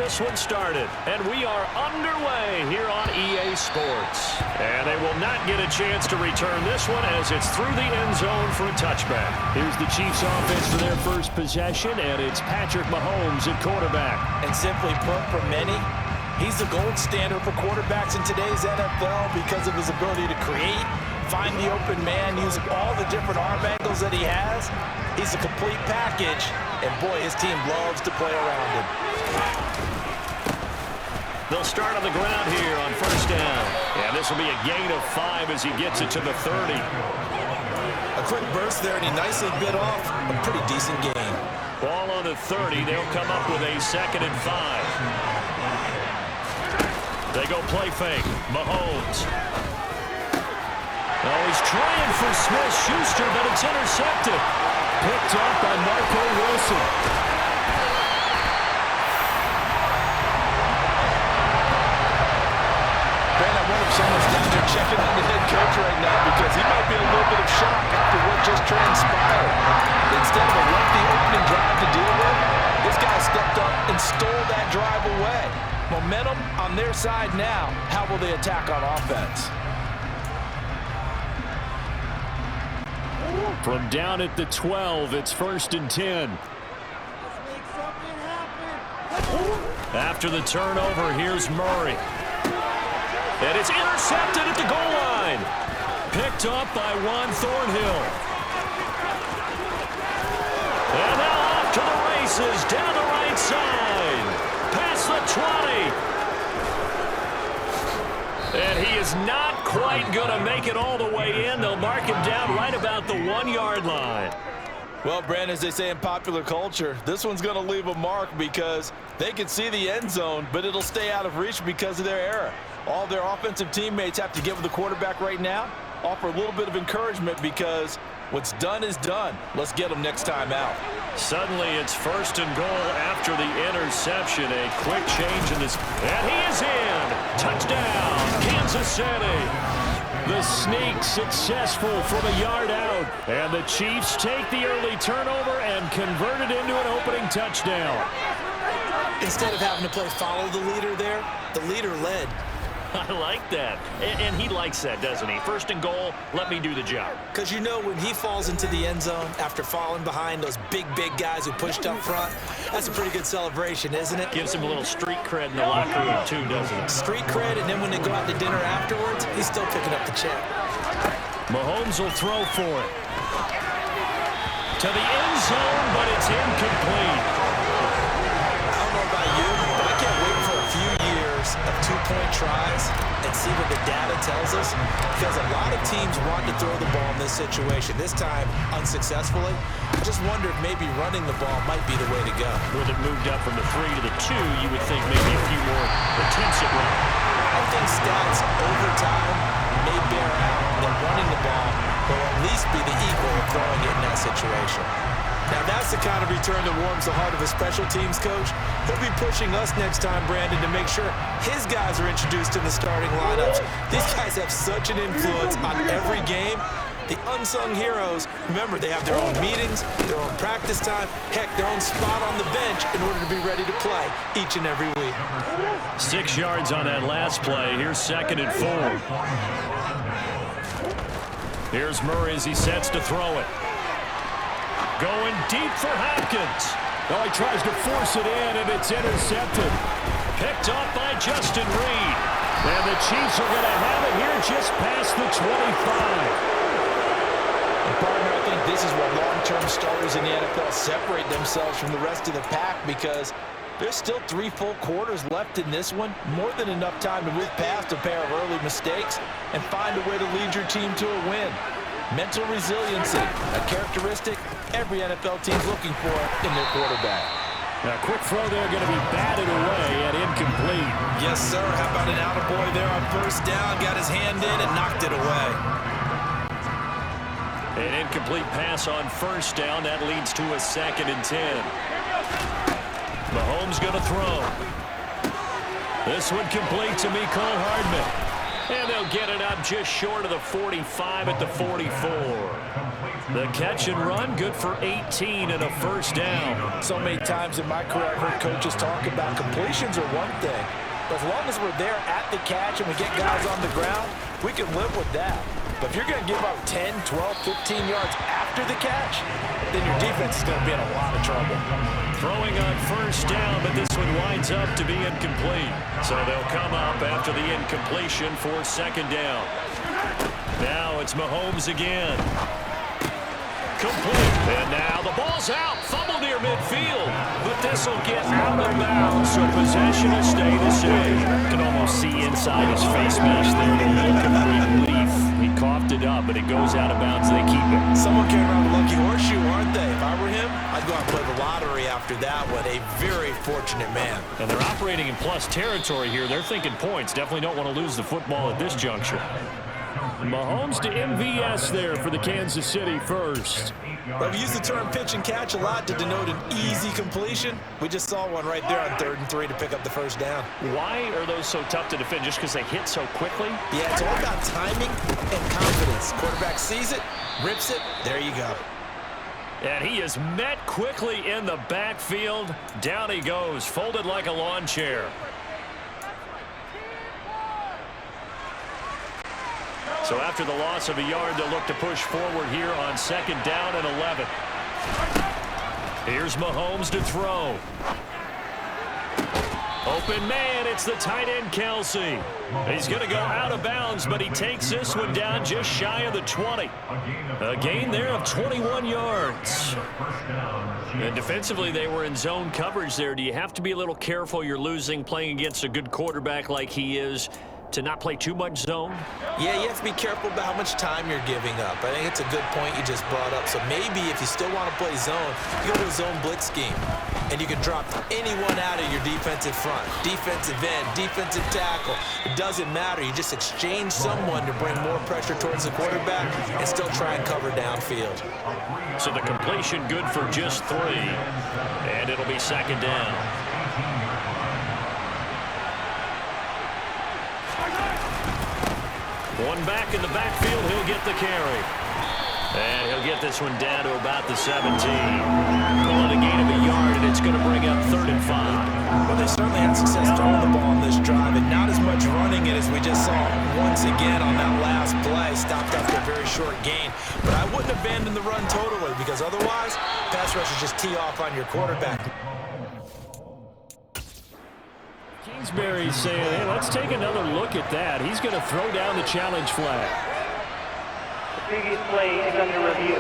this one started, and we are underway here on EA Sports. And they will not get a chance to return this one as it's through the end zone for a touchback. Here's the Chiefs offense for their first possession, and it's Patrick Mahomes at quarterback. And simply put, for many, he's the gold standard for quarterbacks in today's NFL because of his ability to create, find the open man, use all the different arm angles that he has. He's a complete package, and boy, his team loves to play around him. They'll start on the ground here on first down. And this will be a gain of 5 as he gets it to the 30. A quick burst there, and he nicely bit off a pretty decent gain. Ball on the 30. They'll come up with a 2nd and 5. They go play fake. Mahomes. Oh, he's trying for Smith-Schuster, but it's intercepted. Picked up by Marco Wilson. Brandon, I wonder if someone's down there checking on the head coach right now because he might be in a little bit of shock after what just transpired. Instead of a lengthy opening drive to deal with, this guy stepped up and stole that drive away. Momentum on their side now. How will they attack on offense? From down at the 12, it's 1st and 10. After the turnover, here's Murray. And it's intercepted at the goal line. Picked up by Juan Thornhill. And now off to the races, down the right side. Past the 20. And he is not quite going to make it all the way in. They'll mark him down right about the 1-yard line. Well, Brandon, as they say in popular culture, this one's going to leave a mark because they can see the end zone, but it'll stay out of reach because of their error. All their offensive teammates have to give the quarterback right now, offer a little bit of encouragement because what's done is done. Let's get them next time out. Suddenly, it's 1st and goal after the interception. A quick change in this. And he is in. Touchdown, Kansas City. The sneak successful from a yard out. And the Chiefs take the early turnover and convert it into an opening touchdown. Instead of having to play follow the leader there, the leader led. I like that. And he likes that, doesn't he? 1st and goal, let me do the job. Because you know when he falls into the end zone after falling behind those big guys who pushed up front, that's a pretty good celebration, isn't it? Gives him a little street cred in the locker room, too, doesn't it? Street cred, and then when they go out to dinner afterwards, he's still picking up the check. Mahomes will throw for it. To the end zone, but it's incomplete. I don't know about you, but I can't wait for a few years of 2-point tries and see what the data tells us, because a lot of teams want to throw the ball in this situation. This time, unsuccessfully. I just wonder if maybe running the ball might be the way to go. With it moved up from the 3 to the 2, you would think maybe a few more attempts at running. I think stats over time may bear out that running the ball will at least be the equal of throwing it in that situation. Now, that's the kind of return that warms the heart of a special teams coach. He'll be pushing us next time, Brandon, to make sure his guys are introduced in the starting lineups. These guys have such an influence on every game. The unsung heroes, remember, they have their own meetings, their own practice time, heck, their own spot on the bench in order to be ready to play each and every week. 6 yards on that last play. Here's 2nd and 4. Here's Murray as he sets to throw it. Going deep for Hopkins. Oh, he tries to force it in, and it's intercepted. Picked off by Justin Reed. And the Chiefs are going to have it here just past the 25. And partner, I think this is where long-term starters in the NFL separate themselves from the rest of the pack because there's still 3 full quarters left in this one. More than enough time to move past a pair of early mistakes and find a way to lead your team to a win. Mental resiliency, a characteristic every NFL team's looking for in their quarterback. A quick throw there going to be batted away and incomplete. Yes, sir. How about an attaboy there on 1st down? Got his hand in and knocked it away. An incomplete pass on 1st down. That leads to a 2nd and 10. Mahomes going to throw. This one complete to Mecole Hardman. And they'll get it up just short of the 45 at the 44. The catch and run, good for 18 and a first down. So many times in my career, I've heard coaches talk about completions are one thing. But as long as we're there at the catch and we get guys on the ground, we can live with that. But if you're going to give up 10, 12, 15 yards after the catch, then your defense is going to be in a lot of trouble. Throwing on first down, but this one winds up to be incomplete. So they'll come up after the incompletion for second down. Now it's Mahomes again. Complete. And now the ball's out. Fumble near midfield. But this will get out of bounds, so possession will stay the same. You can almost see inside his face mask there the look of relief. He coughed it up, but it goes out of bounds. They keep it. Someone came around with a lucky horseshoe, aren't they? If I were him, I'd go out and play the lottery after that one. A very fortunate man. And they're operating in plus territory here. They're thinking points. Definitely don't want to lose the football at this juncture. Mahomes to MVS there for the Kansas City first. Well, we use the term pitch and catch a lot to denote an easy completion. We just saw one right there on 3rd and 3 to pick up the first down. Why are those so tough to defend? Just because they hit so quickly? Yeah, it's all about timing and confidence. Quarterback sees it, rips it, there you go. And he is met quickly in the backfield. Down he goes, folded like a lawn chair. So after the loss of a yard, they'll look to push forward here on 2nd down and 11. Here's Mahomes to throw. Open man, it's the tight end, Kelsey. He's going to go out of bounds, but he takes this one down just shy of the 20. A gain there of 21 yards. And defensively, they were in zone coverage there. Do you have to be a little careful? You're losing, playing against a good quarterback like he is, to not play too much zone? Yeah, you have to be careful about how much time you're giving up. I think it's a good point you just brought up. So maybe if you still want to play zone, you go to a zone blitz scheme. And you can drop anyone out of your defensive front. Defensive end, defensive tackle. It doesn't matter. You just exchange someone to bring more pressure towards the quarterback and still try and cover downfield. So the completion good for just 3. And it'll be 2nd down. One back in the backfield, he'll get the carry. And he'll get this one down to about the 17. Call it a gain of a yard, and it's going to bring up 3rd and 5. Well, they certainly had success throwing the ball on this drive, and not as much running it as we just saw once again on that last play. Stopped after a very short gain. But I wouldn't abandon the run totally, because otherwise, pass rushers just tee off on your quarterback. Kingsbury's saying, hey, let's take another look at that. He's going to throw down the challenge flag. The previous play is under review.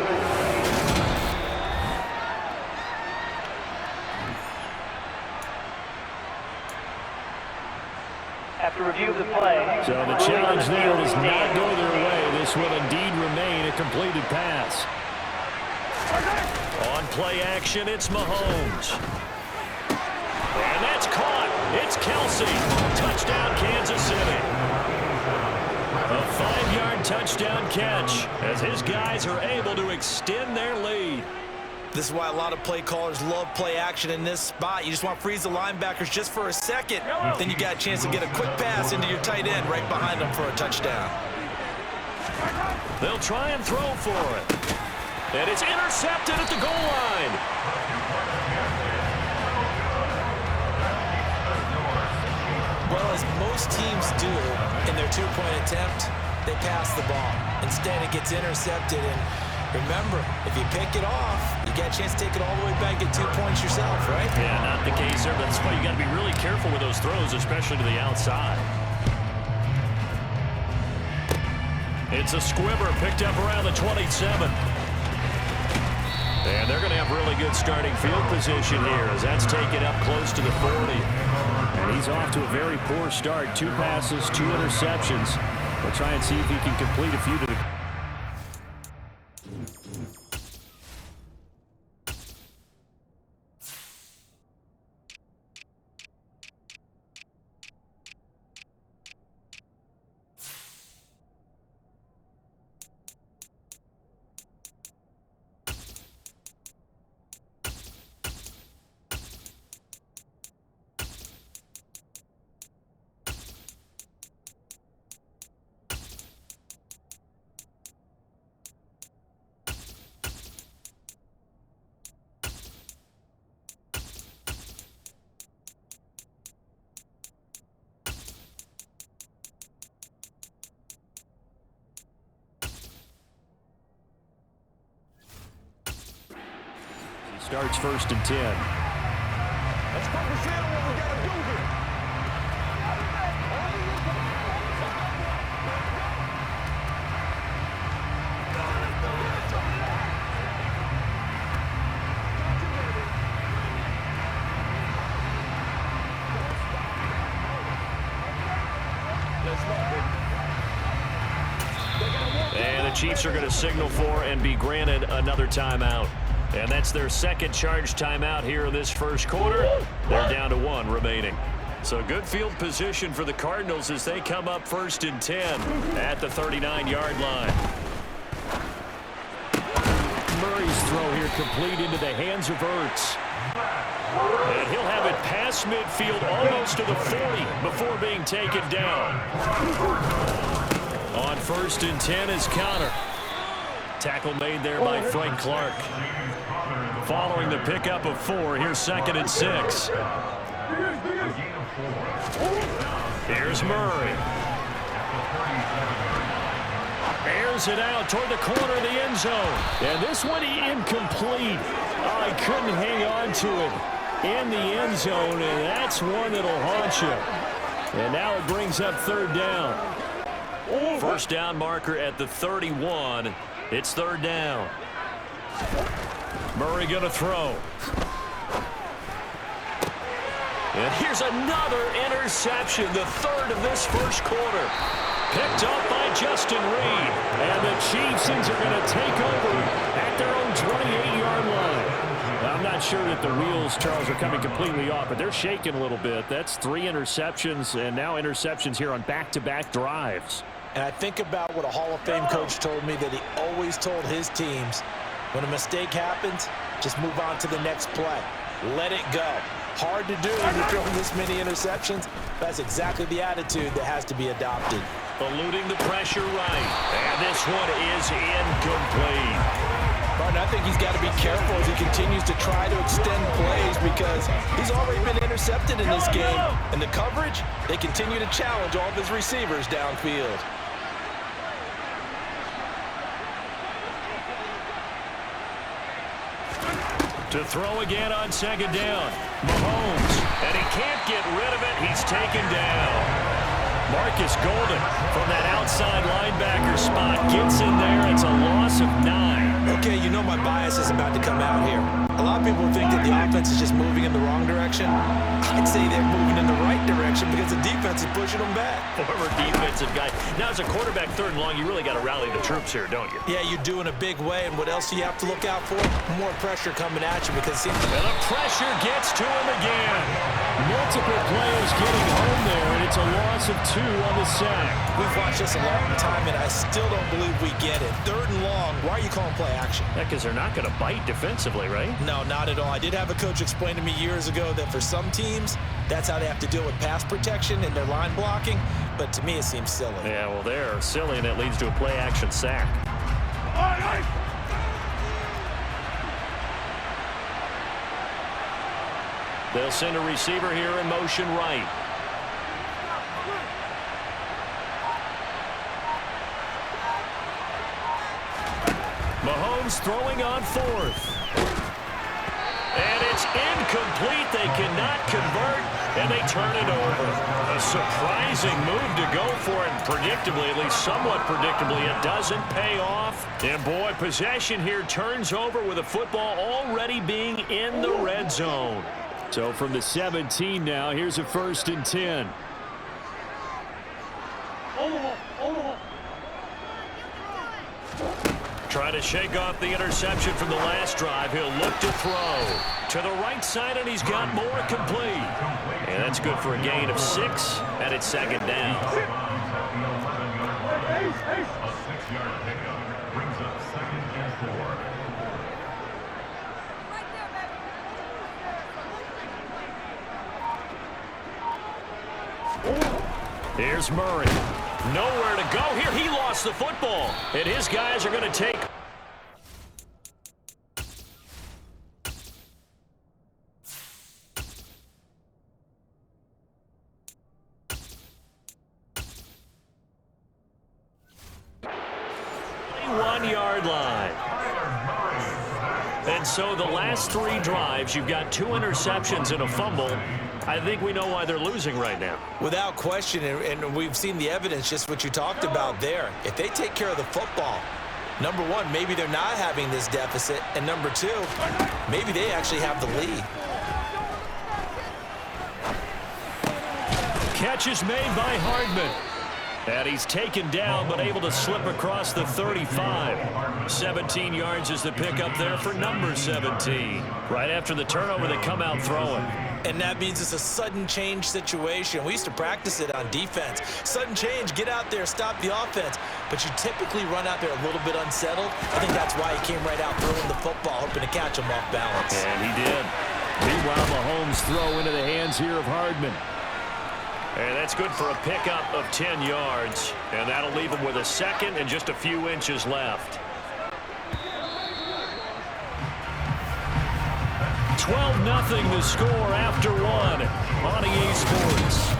After review of the play. So the challenge there does not go their way. This will indeed remain a completed pass. On play action, it's Mahomes. And that's caught. It's Kelsey. Touchdown, Kansas City. A 5-yard touchdown catch as his guys are able to extend their lead. This is why a lot of play callers love play action in this spot. You just want to freeze the linebackers just for a second. Then you got a chance to get a quick pass into your tight end right behind them for a touchdown. They'll try and throw for it. And it's intercepted at the goal line. Well, as most teams do in their two-point attempt, they pass the ball. Instead, it gets intercepted. And remember, if you pick it off, you get a chance to take it all the way back, get 2 points yourself, right? Yeah, not the case there. That's why you got to be really careful with those throws, especially to the outside. It's a squibber picked up around the 27. And they're going to have really good starting field position here as that's taken up close to the 40. And he's off to a very poor start. 2 passes, 2 interceptions. We'll try and see if he can complete a few to the... Starts 1st and 10. Let's focus in on what we got to do here. And the Chiefs are going to signal for and be granted another timeout. And that's their second charge timeout here in this first quarter. They're down to 1 remaining. So good field position for the Cardinals as they come up 1st and 10 at the 39-yard line. Murray's throw here complete into the hands of Ertz. And he'll have it past midfield almost to the 40 before being taken down. On 1st and 10 is Connor. Tackle made there by Frank Clark. Following the pickup of 4, here's 2nd and 6. Here's Murray. Airs it out toward the corner of the end zone. And this one incomplete. Oh, he couldn't hang on to it in the end zone, and that's one that'll haunt you. And now it brings up 3rd down. First down marker at the 31. It's 3rd down. Murray going to throw. And here's another interception, the 3rd of this first quarter. Picked up by Justin Reed. And the Chiefs are going to take over at their own 28-yard line. Now, I'm not sure that the wheels, Charles, are coming completely off, but they're shaking a little bit. That's 3 interceptions, and now interceptions here on back-to-back drives. And I think about what a Hall of Fame coach told me, that he always told his teams, when a mistake happens, just move on to the next play. Let it go. Hard to do when you're throwing this many interceptions. That's exactly the attitude that has to be adopted. Eluding the pressure right. And this one is incomplete. Martin, I think he's got to be careful as he continues to try to extend plays, because he's already been intercepted in this game. And the coverage, they continue to challenge all of his receivers downfield. To throw again on 2nd down. Mahomes, and he can't get rid of it. He's taken down. Marcus Golden from that outside linebacker spot gets in there. It's a loss of 9. Okay, you know my bias is about to come out here. A lot of people think that the offense is just moving in the wrong direction. I'd say they're moving in the right direction because the defense is pushing them back. Former defensive guy. Now, as a quarterback 3rd and long, you really got to rally the troops here, don't you? Yeah, you do in a big way. And what else do you have to look out for? More pressure coming at you, because it seems and the pressure gets to him again. Multiple players getting home there, and it's a loss of 2 on the sack. We've watched this a long time, and I still don't believe we get it. 3rd and long. Why are you calling play action? Because they're not going to bite defensively, right? No, not at all. I did have a coach explain to me years ago that for some teams, that's how they have to deal with pass protection and their line blocking. But to me, it seems silly. Yeah, well, they're silly, and it leads to a play action sack. They'll send a receiver here in motion right. Mahomes throwing on 4th. And it's incomplete. They cannot convert, and they turn it over. A surprising move to go for it. Predictably, at least somewhat predictably, it doesn't pay off. And boy, possession here turns over with the football already being in the red zone. So from the 17 now, here's a 1st and 10. Try to shake off the interception from the last drive. He'll look to throw to the right side, and he's got more complete. And that's good for a gain of 6, and it's 2nd down. A 6-yard pickup brings up 2nd and 4. Here's Murray. Nowhere to go here. He lost the football. And his guys are going to take. One-yard line. And so the last 3 drives, you've got 2 interceptions and a fumble. I think we know why they're losing right now. Without question, and we've seen the evidence, just what you talked about there. If they take care of the football, number one, maybe they're not having this deficit. And number 2, maybe they actually have the lead. Catch is made by Hardman. And he's taken down, but able to slip across the 35. 17 yards is the pickup there for number 17. Right after the turnover, they come out throwing. And that means it's a sudden change situation. We used to practice it on defense. Sudden change, get out there, stop the offense. But you typically run out there a little bit unsettled. I think that's why he came right out throwing the football, hoping to catch him off balance. And he did. Meanwhile, Mahomes throw into the hands here of Hardman. And that's good for a pickup of 10 yards. And that'll leave him with a second and just a few inches left. 12-0 the score after 1 on EA Sports.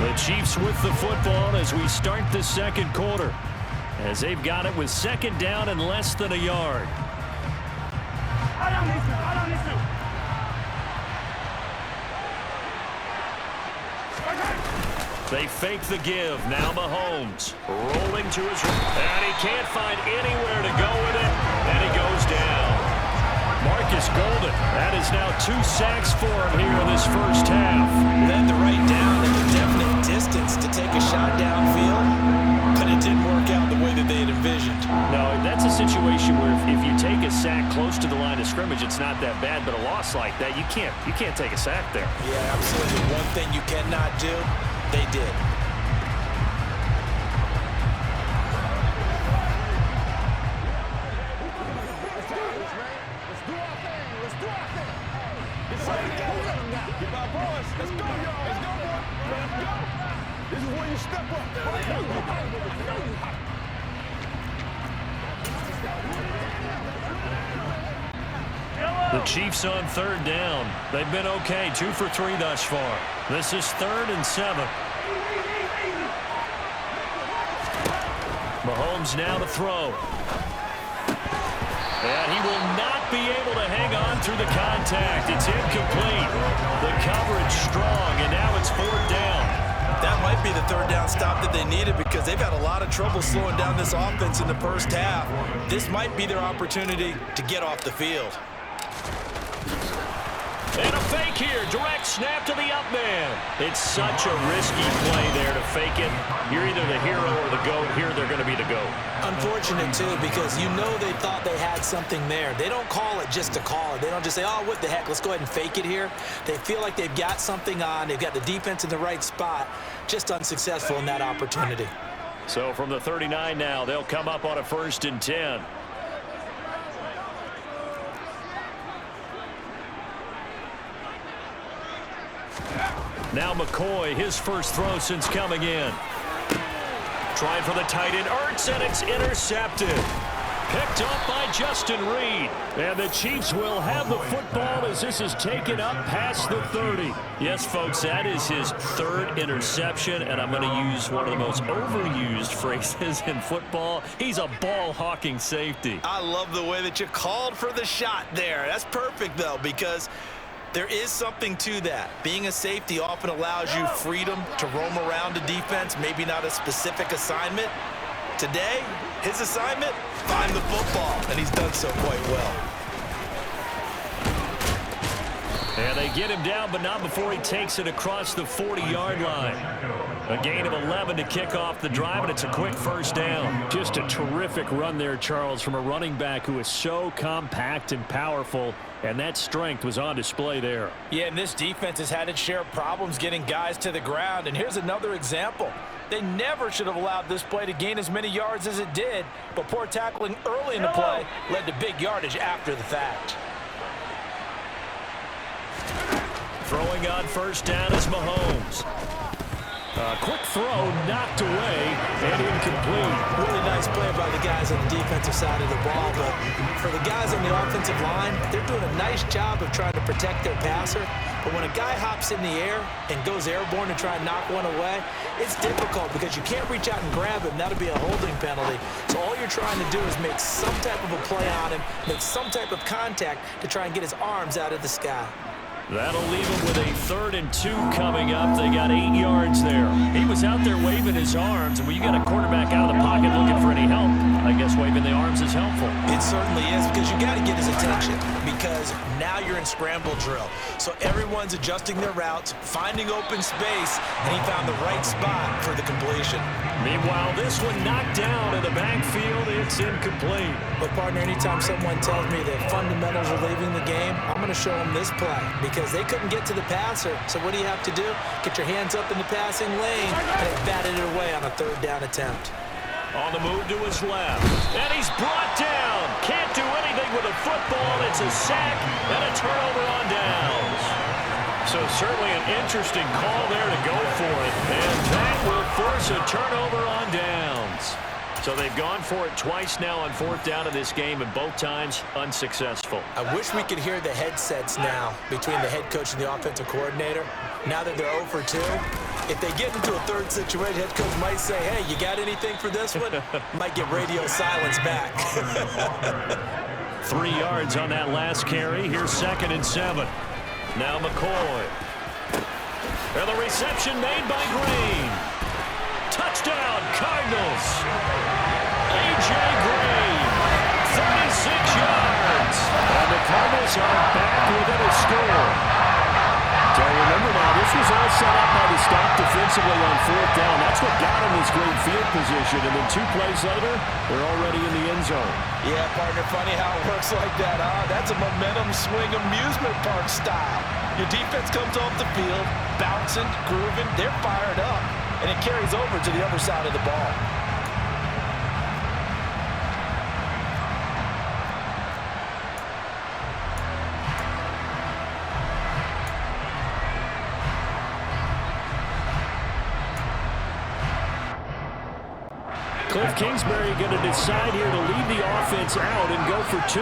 The Chiefs with the football as we start the second quarter, as they've got it with second down and less than a yard. They fake the give. Now Mahomes rolling to his right. And he can't find anywhere to go with it. And he goes down. Marcus Golden. That is now 2 sacks for him here in this first half. Led the right down at a definite distance to take a shot downfield. But it didn't work out the way that they had envisioned. No, that's a situation where if you take a sack close to the line of scrimmage, it's not that bad. But a loss like that, you can't take a sack there. Yeah, absolutely. One thing you cannot do, they did. The Chiefs on third down. They've been okay, 2 for 3 thus far. This is 3rd and 7. Mahomes now to throw. And he will not be able to hang on through the contact. It's incomplete. The coverage strong, and now it's 4th down. That might be the 3rd down stop that they needed because they've had a lot of trouble slowing down this offense in the first half. This might be their opportunity to get off the field. And a fake here. Direct snap to the up man. It's such a risky play there to fake it. You're either the hero or the GOAT. Here they're going to be the GOAT. Unfortunate, too, because you know they thought they had something there. They don't call it just to call it. They don't just say, oh, what the heck, let's go ahead and fake it here. They feel like they've got something on. They've got the defense in the right spot. Just unsuccessful in that opportunity. So from the 39 now, they'll come up on a 1st and 10. Now McCoy, his first throw since coming in. Trying for the tight end, Ertz, and it's intercepted. Picked up by Justin Reed. And the Chiefs will have the football as this is taken up past the 30. Yes, folks, that is his 3rd interception, and I'm going to use one of the most overused phrases in football. He's a ball-hawking safety. I love the way that you called for the shot there. That's perfect, though, because there is something to that. Being a safety often allows you freedom to roam around a defense, maybe not a specific assignment. Today, his assignment, find the football, and he's done so quite well. And they get him down, but not before he takes it across the 40-yard line. A gain of 11 to kick off the drive, and it's a quick 1st down. Just a terrific run there, Charles, from a running back who is so compact and powerful, and that strength was on display there. Yeah, and this defense has had its share of problems getting guys to the ground, and here's another example. They never should have allowed this play to gain as many yards as it did, but poor tackling early in the play led to big yardage after the fact. Throwing on 1st down is Mahomes. Quick throw, knocked away, and incomplete. Really nice play by the guys on the defensive side of the ball, but for the guys on the offensive line, they're doing a nice job of trying to protect their passer. But when a guy hops in the air and goes airborne to try and knock one away, it's difficult because you can't reach out and grab him. That'll be a holding penalty. So all you're trying to do is make some type of a play on him, make some type of contact to try and get his arms out of the sky. That'll leave him with a 3rd and 2 coming up. They got 8 yards there. He was out there waving his arms, and when you got a quarterback out of the pocket looking for any help, I guess waving the arms is helpful. It certainly is, because you got to get his attention, because now you're in scramble drill. So everyone's adjusting their routes, finding open space, and he found the right spot for the completion. Meanwhile, this one knocked down in the backfield. It's incomplete. But, partner, anytime someone tells me that fundamentals are leaving the game, I'm going to show them this play, because they couldn't get to the passer. So what do you have to do? Get your hands up in the passing lane, and it batted it away on a 3rd down attempt. On the move to his left, and he's brought down. Can't do anything with a football. It's a sack and a turnover on downs. So certainly an interesting call there to go for it, and that will force a turnover on downs. So they've gone for it twice now on 4th down in this game, and both times unsuccessful. I wish we could hear the headsets now between the head coach and the offensive coordinator. Now that they're 0 for 2, if they get into a 3rd situation, head coach might say, hey, you got anything for this one? Might get radio silence back. 3 yards on that last carry. Here's 2nd and 7. Now McCoy. And the reception made by Green. Touchdown, Cardinals. A.J. Green, 36 yards. And the Cardinals are back within a score. So remember now, this was all set up by the stop defensively on 4th down. That's what got him this great field position. And then 2 plays later, they're already in the end zone. Yeah, partner, funny how it works like that, huh? That's a momentum swing amusement park style. Your defense comes off the field, bouncing, grooving, they're fired up, and it carries over to the other side of the ball. Cliff Kingsbury going to decide here to leave the offense out and go for 2.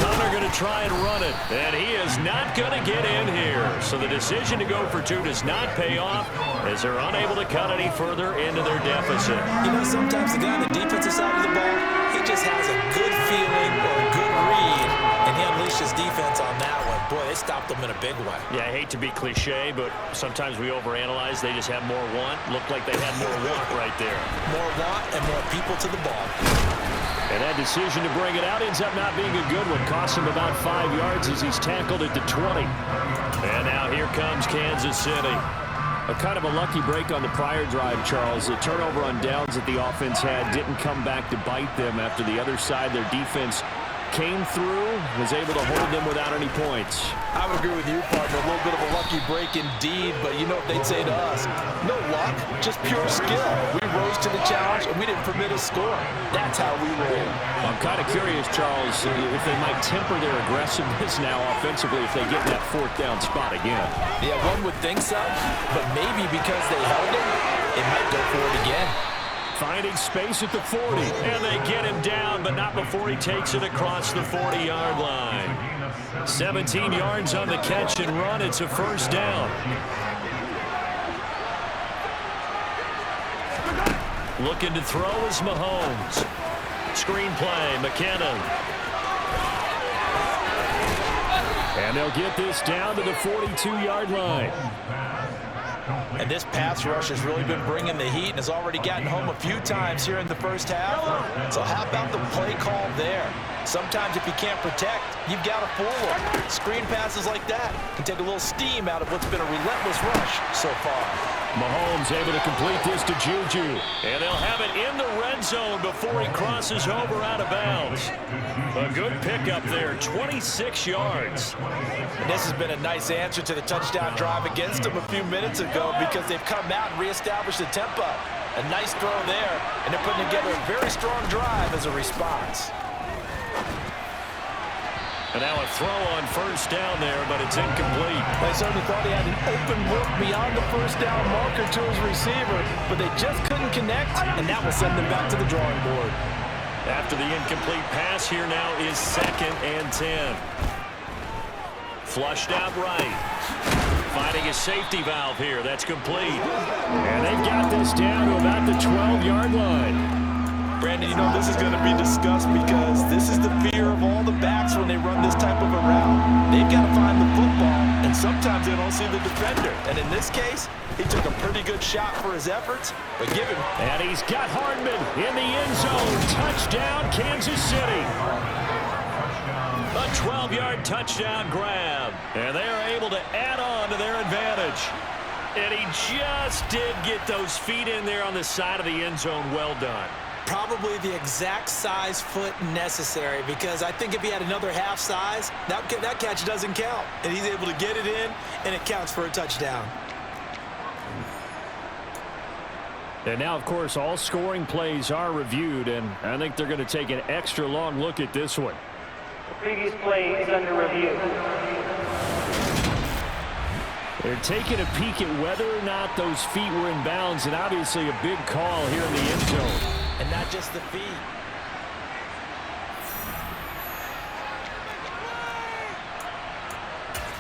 Connor going to try and run it, and he is not going to get in here. So the decision to go for 2 does not pay off as they're unable to cut any further into their deficit. You know, sometimes the guy on the defensive side of the ball, he just has a good feeling or a good read, and he unleashed his defense on that one. Boy, they stopped them in a big way. Yeah, I hate to be cliche, but sometimes we overanalyze. They just have more want. Looked like they had more want right there. More want and more people to the ball. And that decision to bring it out ends up not being a good one. Costs him about 5 yards as he's tackled at the 20. And now here comes Kansas City. A kind of a lucky break on the prior drive, Charles. The turnover on downs that the offense had didn't come back to bite them after the other side. Their defense came through, was able to hold them without any points. I would agree with you, partner. A little bit of a lucky break indeed, but you know what they'd say to us? No luck, just pure skill. We rose to the challenge, and we didn't permit a score. That's how we roll. I'm kind of curious, Charles, if they might temper their aggressiveness now offensively if they get that 4th down spot again. Yeah, one would think so, but maybe because they held it, it might go for it again. Finding space at the 40, and they get him down, but not before he takes it across the 40-yard line. 17 yards on the catch and run. It's a 1st down. Looking to throw is Mahomes. Screen play, McKinnon. And they'll get this down to the 42-yard line. And this pass rush has really been bringing the heat and has already gotten home a few times here in the first half. So how about the play call there? Sometimes if you can't protect, you've got to fool them. Screen passes like that can take a little steam out of what's been a relentless rush so far. Mahomes able to complete this to Juju. And they'll have it in the red zone before he crosses over out of bounds. A good pickup there, 26 yards. And this has been a nice answer to the touchdown drive against them a few minutes ago because they've come out and reestablished the tempo. A nice throw there, and they're putting together a very strong drive as a response. And now a throw on first down there, but it's incomplete. They certainly thought he had an open look beyond the first down marker to his receiver, but they just couldn't connect, and that will send them back to the drawing board. After the incomplete pass, here now is 2nd and 10. Flushed out right. Finding a safety valve here. That's complete. And they've got this down to about the 12-yard line. Brandon, you know this is going to be discussed because this is the fear of all the backs when they run this type of a route. They've got to find the football, and sometimes they don't see the defender. And in this case, he took a pretty good shot for his efforts, but give him. And he's got Hardman in the end zone. Touchdown, Kansas City. A 12-yard touchdown grab. And they are able to add on to their advantage. And he just did get those feet in there on the side of the end zone. Well done. Probably the exact size foot necessary, because I think if he had another half size, that catch doesn't count. And he's able to get it in, and it counts for a touchdown. And now, of course, all scoring plays are reviewed, and I think they're going to take an extra long look at this one. The previous play is under review. They're taking a peek at whether or not those feet were in bounds, and obviously a big call here in the end zone. And not just the feet.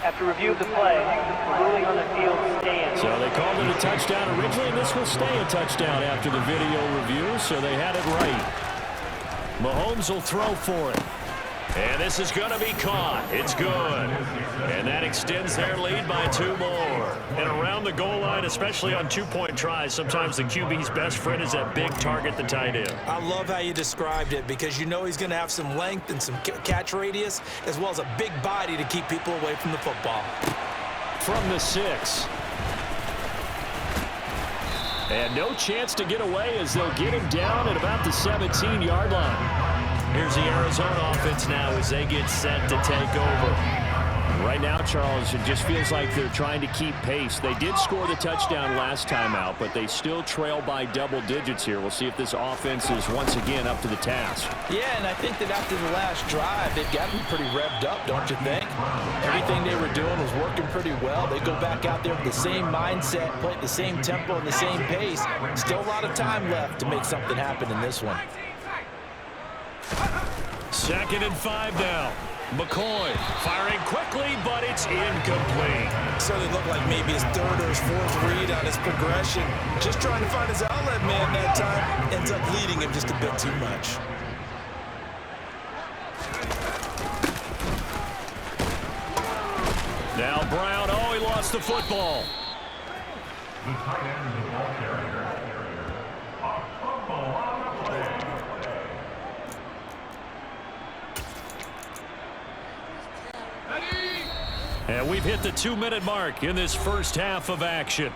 After review of the play, the ruling on the field stands. So they called it a touchdown originally, and this will stay a touchdown after the video review, so they had it right. Mahomes will throw for it. And this is going to be caught. It's good. And that extends their lead by 2 more. And around the goal line, especially on 2-point tries, sometimes the QB's best friend is that big target, the tight end. I love how you described it, because you know he's going to have some length and some catch radius, as well as a big body to keep people away from the football. From the 6. And no chance to get away as they'll get him down at about the 17-yard line. Here's the Arizona offense now as they get set to take over. Right now, Charles, it just feels like they're trying to keep pace. They did score the touchdown last time out, but they still trail by double digits here. We'll see if this offense is once again up to the task. Yeah, and I think that after the last drive, they've got to be pretty revved up, don't you think? Everything they were doing was working pretty well. They go back out there with the same mindset, play at the same tempo and the same pace. Still a lot of time left to make something happen in this one. 2nd and 5 now. McCoy firing quickly, but it's incomplete. Certainly looked like maybe his 3rd or his 4th read on his progression. Just trying to find his outlet man that time. Ends up leading him just a bit too much. Now Brown, oh, he lost the football. The tight end of the ball carrier. A fumble on the play. And we've hit the 2-minute mark in this first half of action.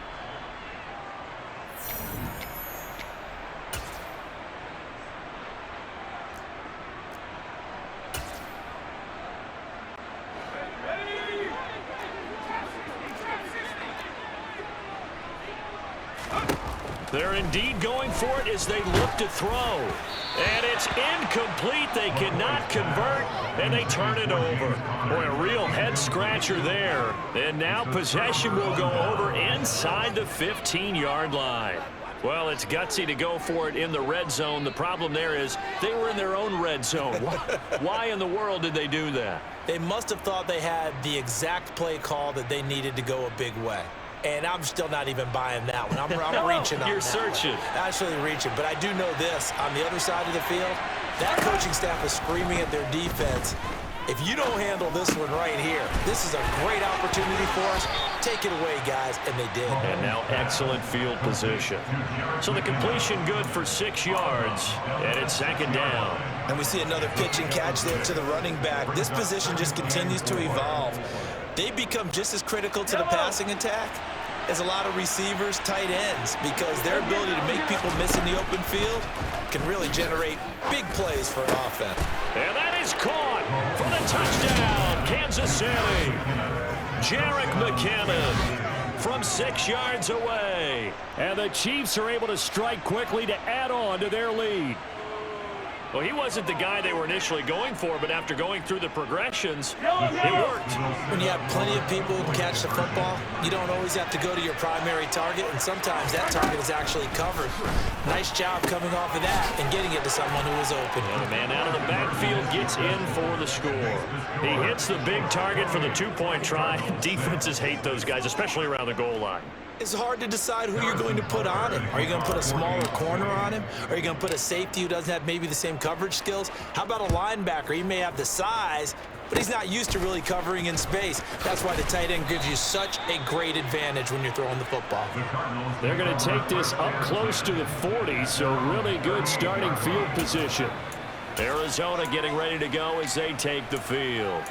They're indeed going for it as they look to throw. And it's incomplete. They cannot convert, and they turn it over. Boy, a real head-scratcher there. And now possession will go over inside the 15-yard line. Well, it's gutsy to go for it in the red zone. The problem there is they were in their own red zone. Why in the world did they do that? They must have thought they had the exact play call that they needed to go a big way. And I'm still not even buying that one. I'm reaching on that. You're searching. Actually reaching. But I do know this. On the other side of the field, that coaching staff is screaming at their defense. If you don't handle this one right here, this is a great opportunity for us. Take it away, guys. And they did. And now excellent field position. So the completion good for 6 yards. And it's 2nd down. And we see another pitch and catch there to the running back. This position just continues to evolve. They become just as critical to the passing attack as a lot of receivers, tight ends, because their ability to make people miss in the open field can really generate big plays for an offense. And that is caught for the touchdown, Kansas City. Jerick McKinnon from 6 yards away. And the Chiefs are able to strike quickly to add on to their lead. Well, he wasn't the guy they were initially going for, but after going through the progressions, it worked. When you have plenty of people who can catch the football, you don't always have to go to your primary target, and sometimes that target is actually covered. Nice job coming off of that and getting it to someone who was open. And the man out of the backfield gets in for the score. He hits the big target for the two-point try. Defenses hate those guys, especially around the goal line. It's hard to decide who you're going to put on him. Are you going to put a smaller corner on him? Are you going to put a safety who doesn't have maybe the same coverage skills? How about a linebacker? He may have the size, but he's not used to really covering in space. That's why the tight end gives you such a great advantage when you're throwing the football. They're going to take this up close to the 40, so really good starting field position. Arizona getting ready to go as they take the field.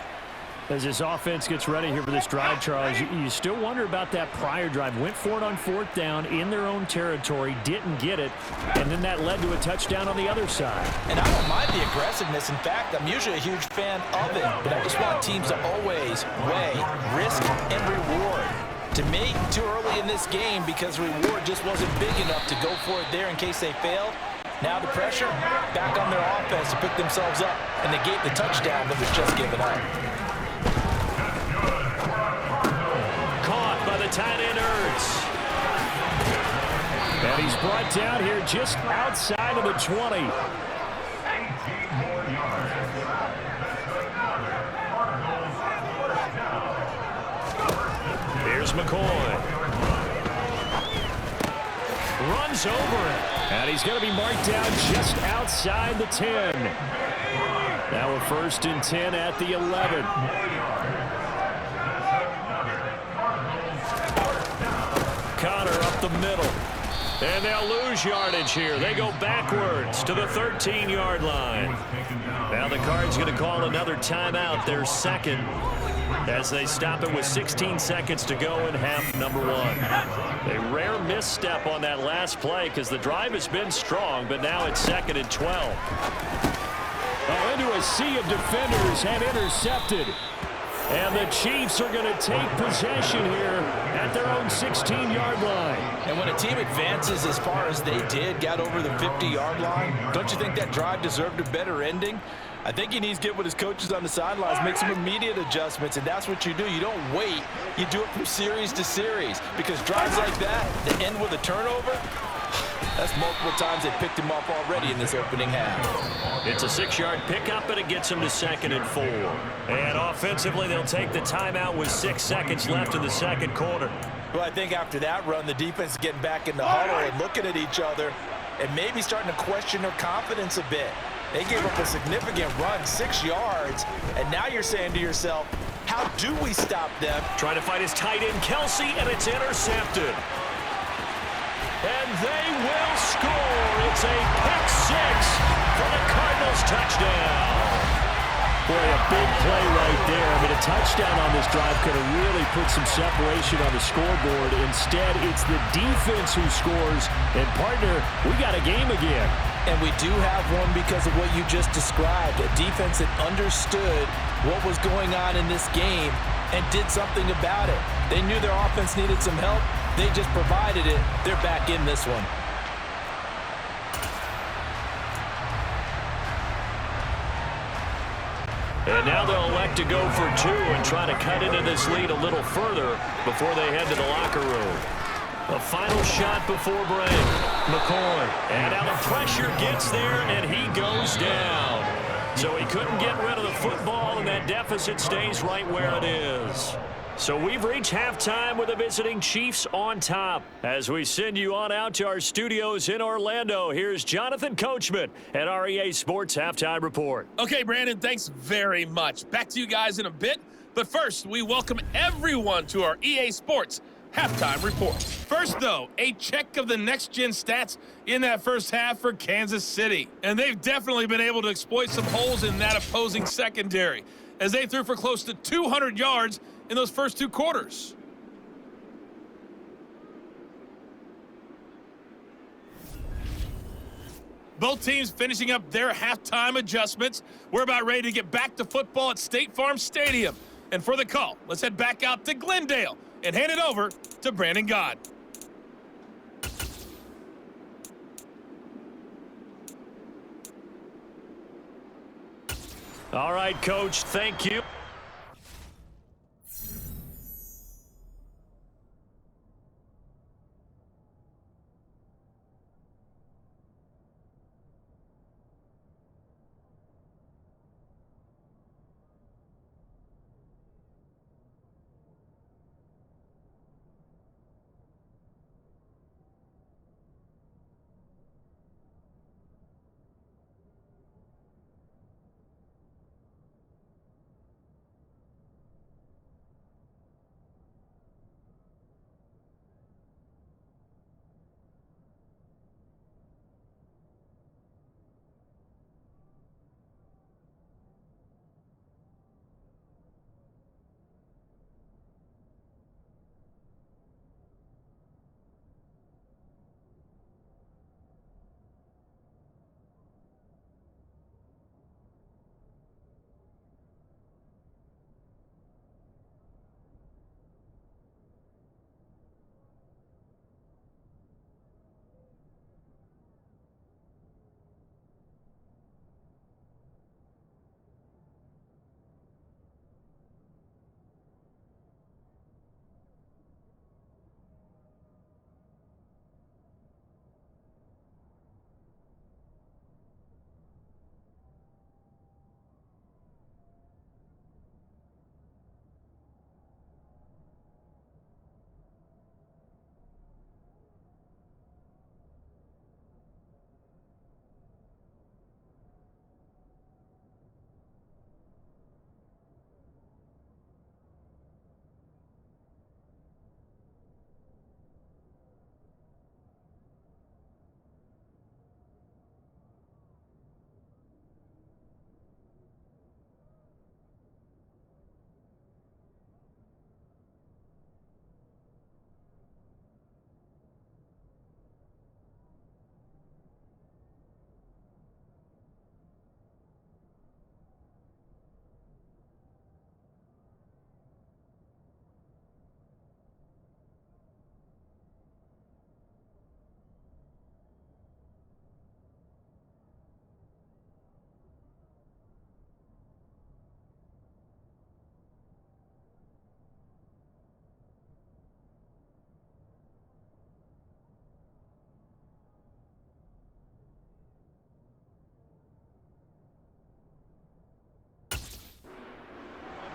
As this offense gets ready here for this drive, Charles, you still wonder about that prior drive. Went for it on fourth down in their own territory, didn't get it, and then that led to a touchdown on the other side. And I don't mind the aggressiveness. In fact, I'm usually a huge fan of it, but I just want teams to always weigh risk and reward. To me, too early in this game because reward just wasn't big enough to go for it there in case they failed. Now the pressure back on their offense to pick themselves up, and they gave the touchdown that was just given up. Caught by the tight end Ertz. And he's brought down here just outside of the 20. 18 more yards. Here's McCoy. Runs over it. And he's going to be marked down just outside the 10. Now a 1st and 10 at the 11. Connor up the middle. And they'll lose yardage here. They go backwards to the 13-yard line. Now the Cards going to call another timeout, their second, as they stop it with 16 seconds to go in half number 1. A rare misstep on that last play because the drive has been strong, but now it's 2nd and 12. Oh, into a sea of defenders and intercepted. And the Chiefs are going to take possession here at their own 16-yard line. And when a team advances as far as they did, got over the 50-yard line, don't you think that drive deserved a better ending? I think he needs to get with his coaches on the sidelines, make some immediate adjustments, and that's what you do. You don't wait. You do it from series to series, because drives like that end with a turnover, that's multiple times they picked him off already in this opening half. It's a 6-yard pickup, and it gets him to 2nd and 4. And offensively, they'll take the timeout with 6 seconds left in the second quarter. Well, I think after that run, the defense is getting back in the huddle and looking at each other and maybe starting to question their confidence a bit. They gave up a significant run, 6 yards, and now you're saying to yourself, how do we stop them? Trying to fight his tight end, Kelsey, and it's intercepted. And they will score. It's a pick 6 for the Cardinals touchdown. Boy, a big play right there. I mean, a touchdown on this drive could have really put some separation on the scoreboard. Instead, it's the defense who scores. And, partner, we got a game again. And we do have one because of what you just described. A defense that understood what was going on in this game and did something about it. They knew their offense needed some help. They just provided it. They're back in this one. And now they'll elect to go for 2 and try to cut into this lead a little further before they head to the locker room. A final shot before break. McCoy. And now the pressure gets there, and he goes down. So he couldn't get rid of the football, and that deficit stays right where it is. So we've reached halftime with the visiting Chiefs on top. As we send you on out to our studios in Orlando, here's Jonathan Coachman at our EA Sports Halftime Report. Okay, Brandon, thanks very much. Back to you guys in a bit. But first, we welcome everyone to our EA Sports Halftime Report. First, though, a check of the next-gen stats in that first half for Kansas City. And they've definitely been able to exploit some holes in that opposing secondary, as they threw for close to 200 yards in those first 2 quarters. Both teams finishing up their halftime adjustments. We're about ready to get back to football at State Farm Stadium. And for the call, let's head back out to Glendale and hand it over to Brandon Gaud. All right, Coach, thank you.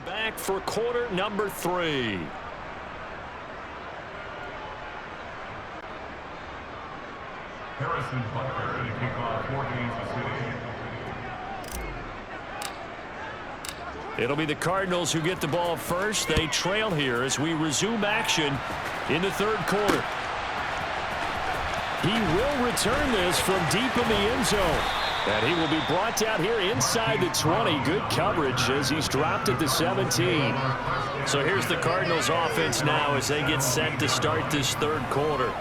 Back for quarter number 3. Harrison Butker to kick off for Kansas City. It'll be the Cardinals who get the ball first. They trail here as we resume action in the third quarter. He will return this from deep in the end zone. And he will be brought down here inside the 20. Good coverage as he's dropped at the 17. So here's the Cardinals offense now as they get set to start this third quarter.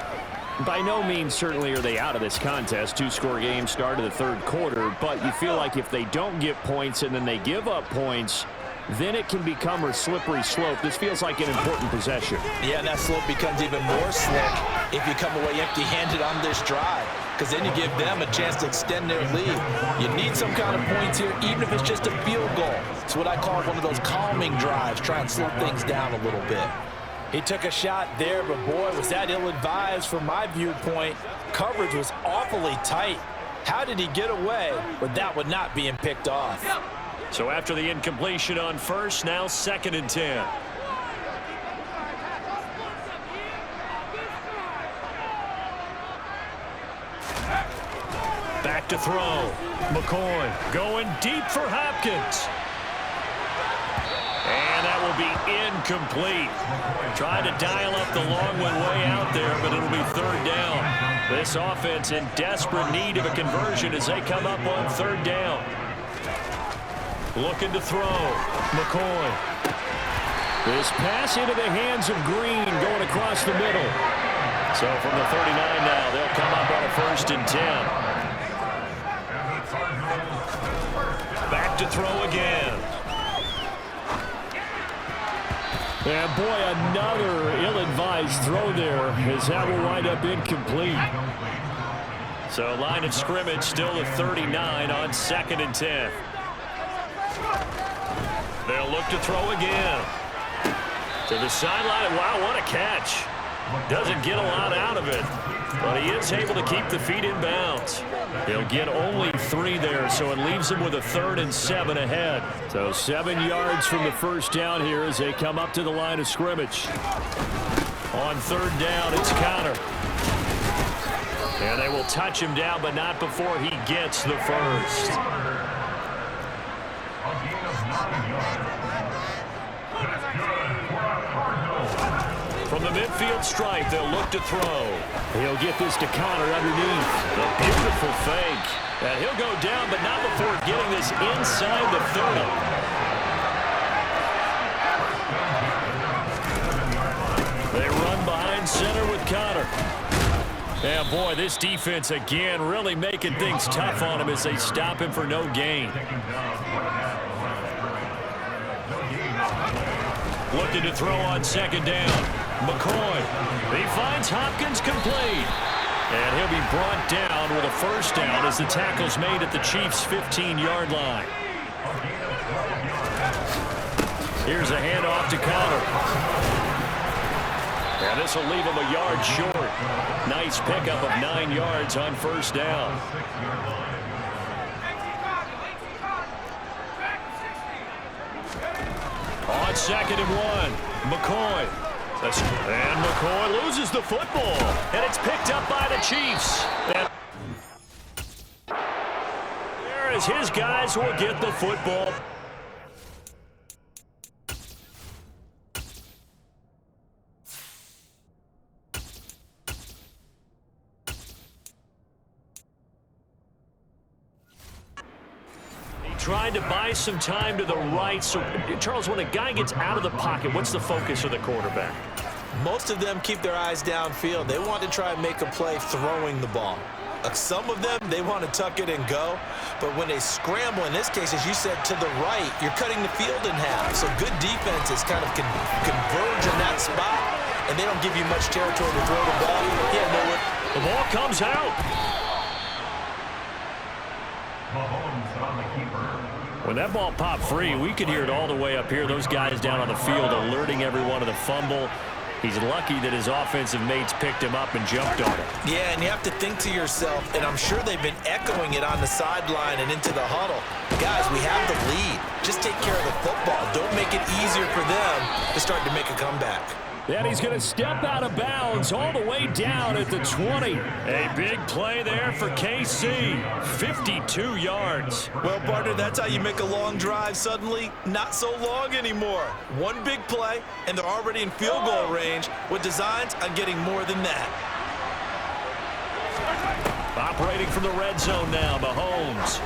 By no means certainly are they out of this contest. 2-score game start of the third quarter. But you feel like if they don't get points and then they give up points, then it can become a slippery slope. This feels like an important possession. Yeah, and that slope becomes even more slick if you come away empty-handed on this drive, because then you give them a chance to extend their lead. You need some kind of points here, even if it's just a field goal. It's what I call one of those calming drives, try and slow things down a little bit. He took a shot there, but boy, was that ill-advised from my viewpoint. Coverage was awfully tight. How did he get away with that one not being picked off? So after the incompletion on first, now 2nd and 10. Back to throw. McCoy going deep for Hopkins. And that will be incomplete. Tried to dial up the long one way out there, but it'll be 3rd down. This offense in desperate need of a conversion as they come up on 3rd down. Looking to throw. McCoy. This pass into the hands of Green going across the middle. So from the 39 now, they'll come up on a 1st and 10. Back to throw again. And boy, another ill-advised throw there as that will wind up incomplete. So line of scrimmage still at 39 on 2nd and 10. They'll look to throw again. To the sideline. Wow, what a catch. Doesn't get a lot out of it, but he is able to keep the feet in bounds. He'll get only 3 there, so it leaves him with a 3rd and 7 ahead. So 7 yards from the first down here as they come up to the line of scrimmage. On 3rd down, it's Connor. And they will touch him down, but not before he gets the first. From the midfield stripe, they'll look to throw. He'll get this to Connor underneath. A beautiful fake. And he'll go down, but not before getting this inside the 30. They run behind center with Connor. Yeah, boy, this defense again really making things tough on him as they stop him for no gain. Looking to throw on 2nd down. McCoy. He finds Hopkins complete. And he'll be brought down with a first down as the tackle's made at the Chiefs' 15-yard line. Here's a handoff to Connor. And this will leave him a yard short. Nice pickup of 9 yards on first down. On 2nd and 1, McCoy. And McCoy loses the football. And it's picked up by the Chiefs. And there is his guys will get the football. Trying to buy some time to the right. So, Charles, when a guy gets out of the pocket, what's the focus of the quarterback? Most of them keep their eyes downfield. They want to try and make a play throwing the ball. Some of them, they want to tuck it and go. But when they scramble, in this case, as you said, to the right, you're cutting the field in half. So good defenses kind of converge in that spot, and they don't give you much territory to throw the ball. Yeah, nowhere. The ball comes out. When that ball popped free, we could hear it all the way up here. Those guys down on the field alerting everyone of the fumble. He's lucky that his offensive mates picked him up and jumped on it. Yeah, and you have to think to yourself, and I'm sure they've been echoing it on the sideline and into the huddle. Guys, we have the lead. Just take care of the football. Don't make it easier for them to start to make a comeback. And he's going to step out of bounds all the way down at the 20. A big play there for KC. 52 yards. Well, partner, that's how you make a long drive suddenly not so long anymore. One big play, and they're already in field goal range with designs on getting more than that. Operating from the red zone now, Mahomes.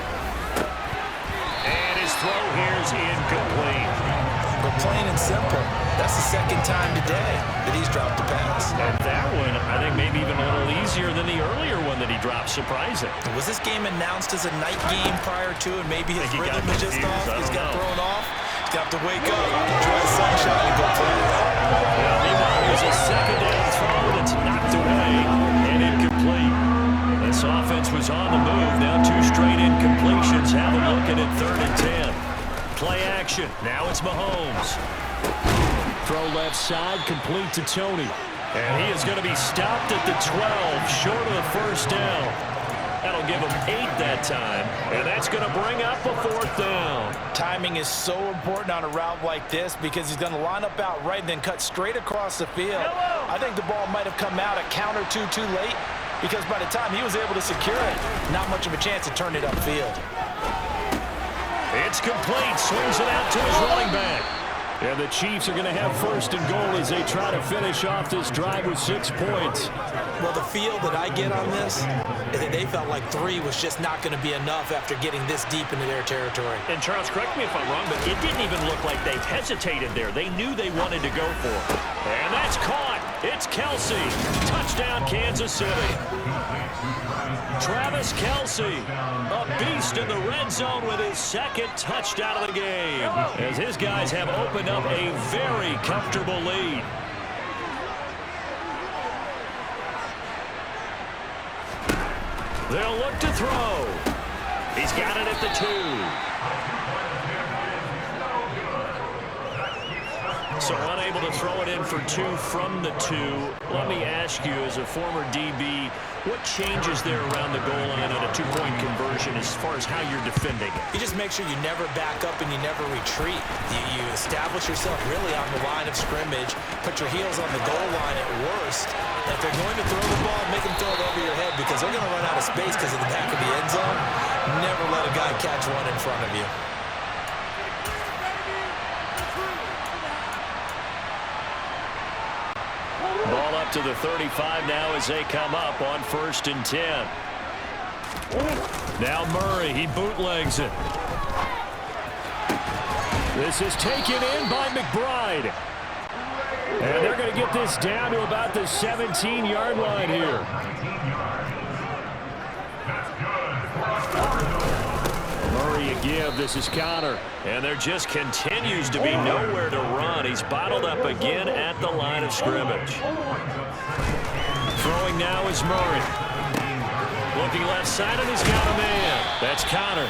And his throw here is incomplete. But plain and simple, that's the 2nd time today that he's dropped a pass. And that one, I think, maybe even a little easier than the earlier one that he dropped. Surprising. Was this game announced as a night game prior to, and maybe his rhythm is just off? He's got thrown off. He's got to wake up, enjoy the sunshine, and go play. Well, meanwhile, here's a 2nd down throw that's knocked away and incomplete. This offense was on the move. Now 2 straight incompletions. Have a look at it, 3rd and 10. Play action. Now it's Mahomes. Throw left side, complete to Tony. And he is going to be stopped at the 12, short of the first down. That'll give him 8 that time, and that's going to bring up a 4th down. Timing is so important on a route like this because he's going to line up out right and then cut straight across the field. I think the ball might have come out a count or two too late because by the time he was able to secure it, not much of a chance to turn it upfield. It's complete. Swings it out to his running back. And the Chiefs are going to have 1st and goal as they try to finish off this drive with 6 points. Well, the feel that I get on this is that they felt like 3 was just not going to be enough after getting this deep into their territory. And Charles, correct me if I'm wrong, but it didn't even look like they hesitated there. They knew they wanted to go for it. And that's caught. It's Kelsey. Touchdown, Kansas City. Travis Kelsey, a beast in the red zone with his 2nd touchdown of the game, as his guys have opened up a very comfortable lead. They'll look to throw. He's got it at the 2. So unable to throw it in for 2 from the 2. Let me ask you, as a former DB, what changes there around the goal line on a 2-point conversion as far as how you're defending it? You just make sure you never back up and you never retreat. You establish yourself really on the line of scrimmage, put your heels on the goal line at worst. And if they're going to throw the ball, make them throw it over your head because they're going to run out of space because of the back of the end zone. Never let a guy catch one in front of you. Ball up to the 35 now as they come up on 1st and 10. Now Murray, he bootlegs it. This is taken in by McBride. And they're going to get this down to about the 17-yard line here. Murray a give. This is Connor. And there just continues to be nowhere to run. He's bottled up again at the line of scrimmage. Throwing now is Murray. Looking left side, and he's got a man. That's Connor.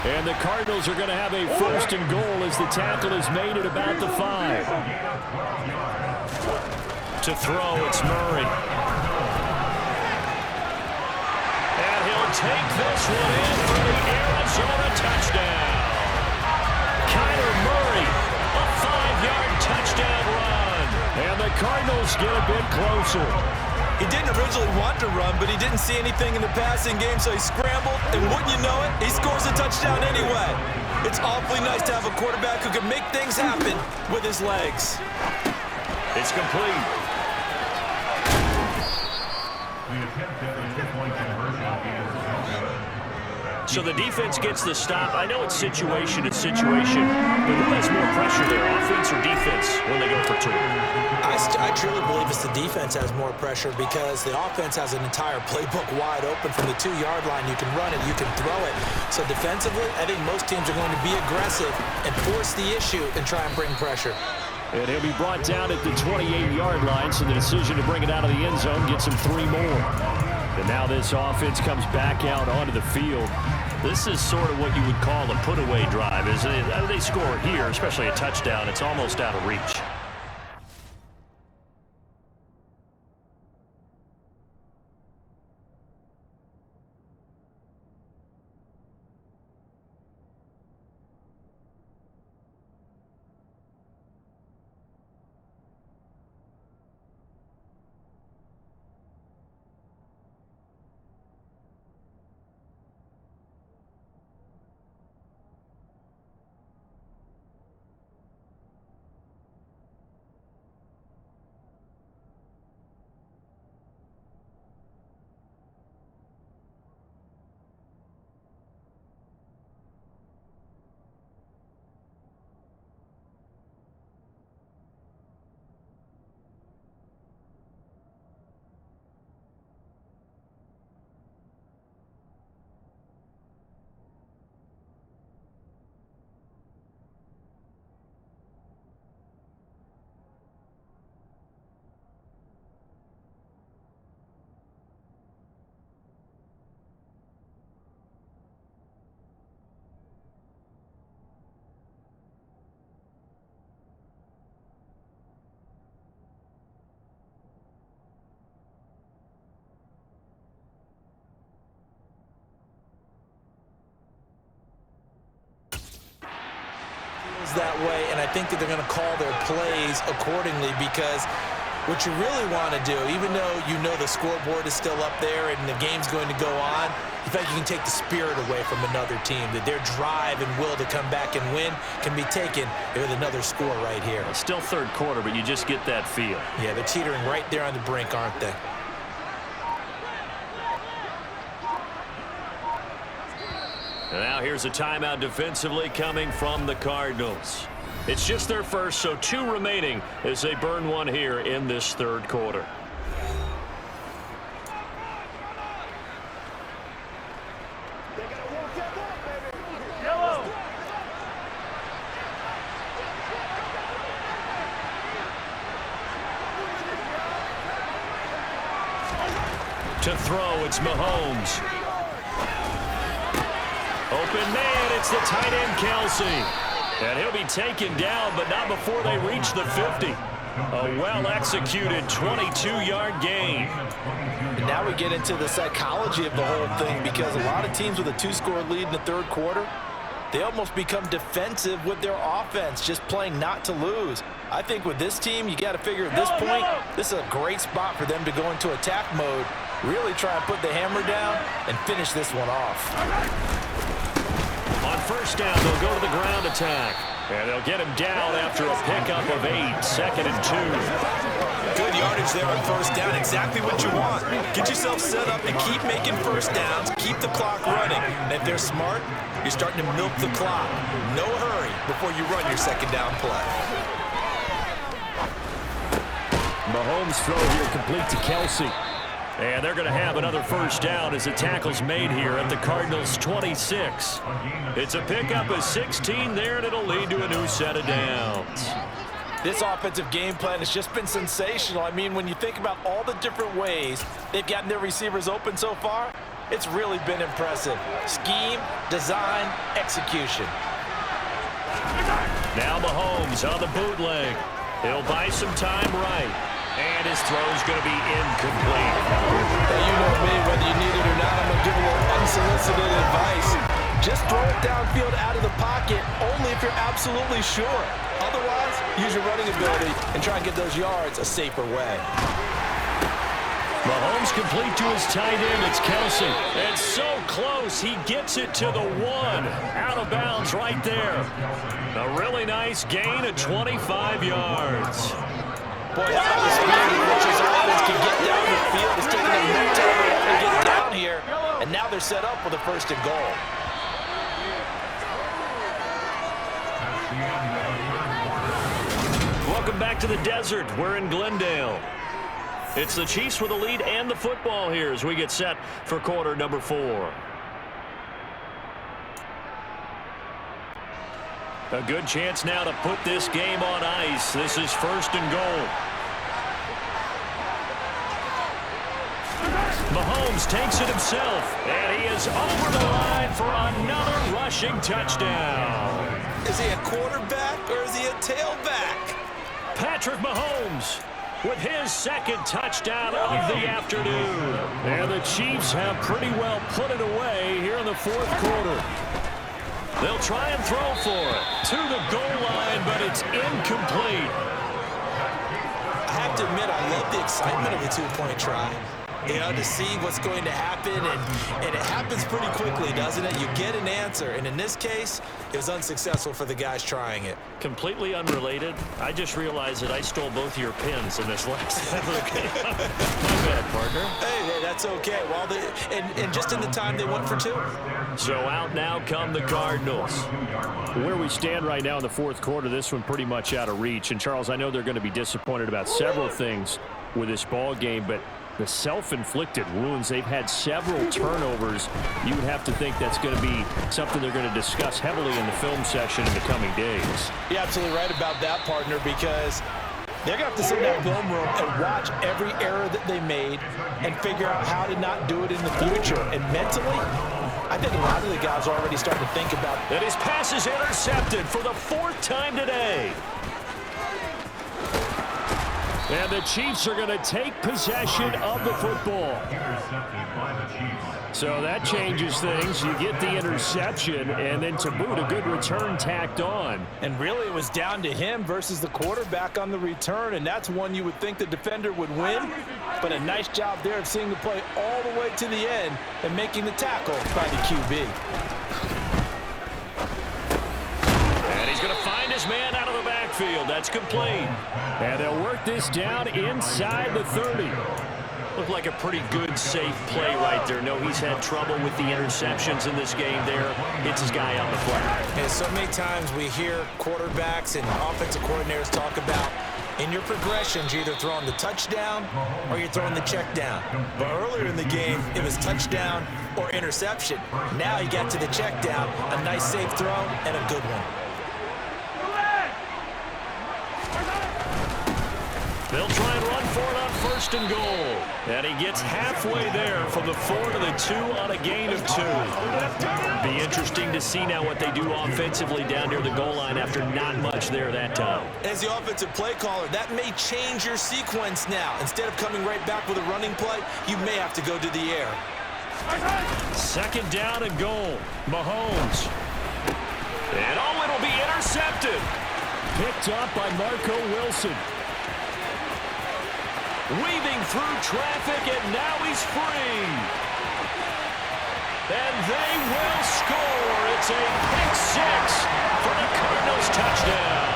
And the Cardinals are going to have a 1st and goal as the tackle is made at about the 5. To throw, it's Murray. And he'll take this one in for the Arizona touchdown. Kyler Murray, a 5-yard touchdown run. And the Cardinals get a bit closer. He didn't originally want to run, but he didn't see anything in the passing game, so he scrambled, and wouldn't you know it, he scores a touchdown anyway. It's awfully nice to have a quarterback who can make things happen with his legs. It's complete. The attempt at the 2-point conversion is no good. So the defense gets the stop. I know it's situation, but who has more pressure there, offense or defense, when they go for 2? I truly believe it's the defense has more pressure because the offense has an entire playbook wide open from the 2-yard line. You can run it, you can throw it. So defensively, I think most teams are going to be aggressive and force the issue and try and bring pressure. And he'll be brought down at the 28-yard line, so the decision to bring it out of the end zone gets him 3 more. And now this offense comes back out onto the field. This is sort of what you would call a put-away drive. As they score here, especially a touchdown, it's almost out of reach. That way, and I think that they're going to call their plays accordingly because what you really want to do, even though you know the scoreboard is still up there and the game's going to go on, in fact, you can take the spirit away from another team, that their drive and will to come back and win can be taken with another score right here. Still 3rd quarter, but you just get that feel. Yeah, they're teetering right there on the brink, aren't they? And now here's a timeout defensively coming from the Cardinals. It's just their first, so 2 remaining as they burn one here in this 3rd quarter. To throw, it's Mahomes. Open man, it's the tight end, Kelsey. And he'll be taken down, but not before they reach the 50. A well-executed 22-yard gain. And now we get into the psychology of the whole thing, because a lot of teams with a 2-score lead in the third quarter, they almost become defensive with their offense, just playing not to lose. I think with this team, you got to figure at this point, this is a great spot for them to go into attack mode, really try and put the hammer down and finish this one off. On first down, they'll go to the ground attack. And they'll get him down after a pickup of 8, 2nd and 2. Good yardage there on first down, exactly what you want. Get yourself set up and keep making first downs, keep the clock running. And if they're smart, you're starting to milk the clock. No hurry before you run your second down play. Mahomes' throw here complete to Kelsey. And they're going to have another first down as the tackle's made here at the Cardinals' 26. It's a pickup of 16 there, and it'll lead to a new set of downs. This offensive game plan has just been sensational. I mean, when you think about all the different ways they've gotten their receivers open so far, it's really been impressive. Scheme, design, execution. Now Mahomes on the bootleg. He'll buy some time right. And his throw's going to be incomplete. Now, you know me, whether you need it or not, I'm going to give a little unsolicited advice. Just throw it downfield out of the pocket, only if you're absolutely sure. Otherwise, use your running ability and try and get those yards a safer way. Mahomes complete to his tight end. It's Kelsey. It's so close. He gets it to the 1. Out of bounds right there. A really nice gain of 25 yards. Boy, how about the speed in which his offense can get down the field. It's taking them no time to get down here. And now they're set up with a 1st and goal. Welcome back to the desert. We're in Glendale. It's the Chiefs with the lead and the football here as we get set for quarter number 4. A good chance now to put this game on ice. This is 1st and goal. Mahomes takes it himself, and he is over the line for another rushing touchdown. Is he a quarterback or is he a tailback? Patrick Mahomes with his 2nd touchdown of the afternoon. And the Chiefs have pretty well put it away here in the 4th quarter. They'll try and throw for it to the goal line, but it's incomplete. I have to admit, I love the excitement of the 2-point try. You know, to see what's going to happen, and it happens pretty quickly, doesn't it? You get an answer, and in this case, it was unsuccessful for the guys trying it. Completely unrelated. I just realized that I stole both of your pins in this last game. My bad, partner. Hey, that's okay. Well, and just in the time they went for 2. So out now come the Cardinals. Where we stand right now in the 4th quarter, this one pretty much out of reach. And, Charles, I know they're going to be disappointed about several things with this ball game, but the self-inflicted wounds, they've had several turnovers. You would have to think that's going to be something they're going to discuss heavily in the film session in the coming days. You're absolutely right about that, partner, because they're going to have to sit in that film room and watch every error that they made and figure out how to not do it in the future. And mentally, I think a lot of the guys are already starting to think about that. His pass is intercepted for the 4th time today. And the Chiefs are going to take possession of the football. So that changes things. You get the interception, and then to boot, a good return tacked on. And really, it was down to him versus the quarterback on the return, and that's one you would think the defender would win. But a nice job there of seeing the play all the way to the end and making the tackle by the QB. And he's going to find his man out of the backfield. That's complete. And they'll work this down inside the 30. Looked like a pretty good, safe play right there. No, he's had trouble with the interceptions in this game there. Hits his guy on the flat. And so many times we hear quarterbacks and offensive coordinators talk about in your progressions, you're either throwing the touchdown or you're throwing the check down. But earlier in the game, it was touchdown or interception. Now you got to the check down, a nice safe throw, and a good one. They'll try and run for it on 1st and goal. And he gets halfway there from the 4 to the 2 on a gain of 2. Be interesting to see now what they do offensively down near the goal line after not much there that time. As the offensive play caller, that may change your sequence now. Instead of coming right back with a running play, you may have to go to the air. 2nd down and goal. Mahomes. And it'll be intercepted. Picked up by Marco Wilson. Weaving through traffic, and now he's free. And they will score. It's a pick 6 for the Cardinals touchdown.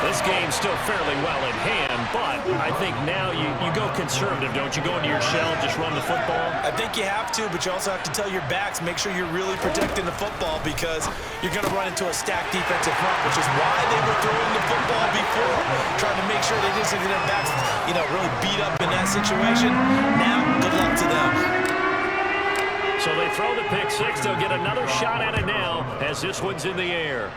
This game's still fairly well in hand, but I think now you go conservative, don't you? Go into your shell, just run the football? I think you have to, but you also have to tell your backs, make sure you're really protecting the football because you're going to run into a stacked defensive front, which is why they were throwing the football before, trying to make sure they didn't get their backs, really beat up in that situation. Now, good luck to them. So they throw the pick 6. They'll get another shot at it now as this one's in the air.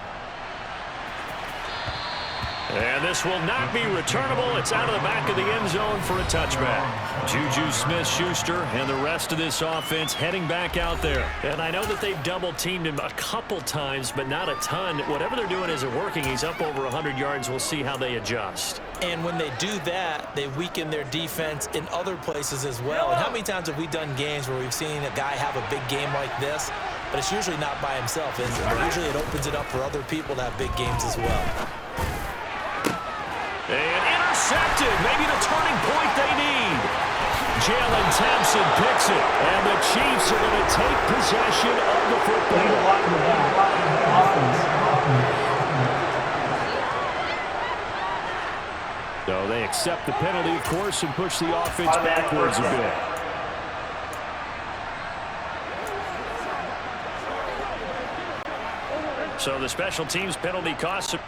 And this will not be returnable. It's out of the back of the end zone for a touchback. Juju Smith-Schuster and the rest of this offense heading back out there. And I know that they've double-teamed him a couple times, but not a ton. Whatever they're doing isn't working. He's up over 100 yards. We'll see how they adjust. And when they do that, they weaken their defense in other places as well. And how many times have we done games where we've seen a guy have a big game like this, but it's usually not by himself, is it? But usually it opens it up for other people to have big games as well. And intercepted. Maybe the turning point they need. Jalen Thompson picks it. And the Chiefs are going to take possession of the football. So they accept the penalty, of course, and push the offense backwards a bit. So the special teams penalty costs him.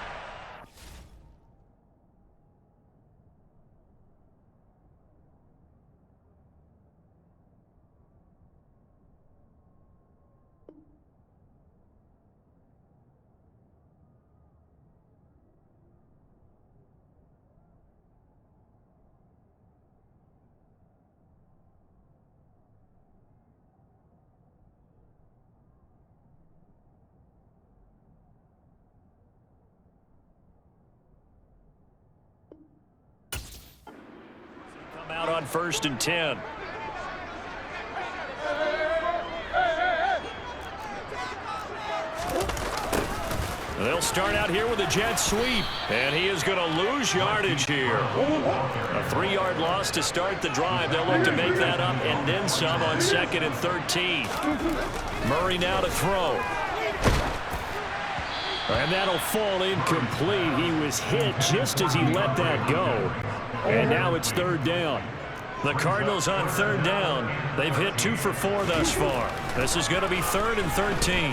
Out on 1st and 10. They'll start out here with a jet sweep, and he is going to lose yardage here. A 3-yard loss to start the drive. They'll look to make that up and then some on 2nd and 13. Murray now to throw. And that'll fall incomplete. He was hit just as he let that go. And now it's 3rd down. The Cardinals on 3rd down. They've hit 2 for 4 thus far. This is going to be 3rd and 13.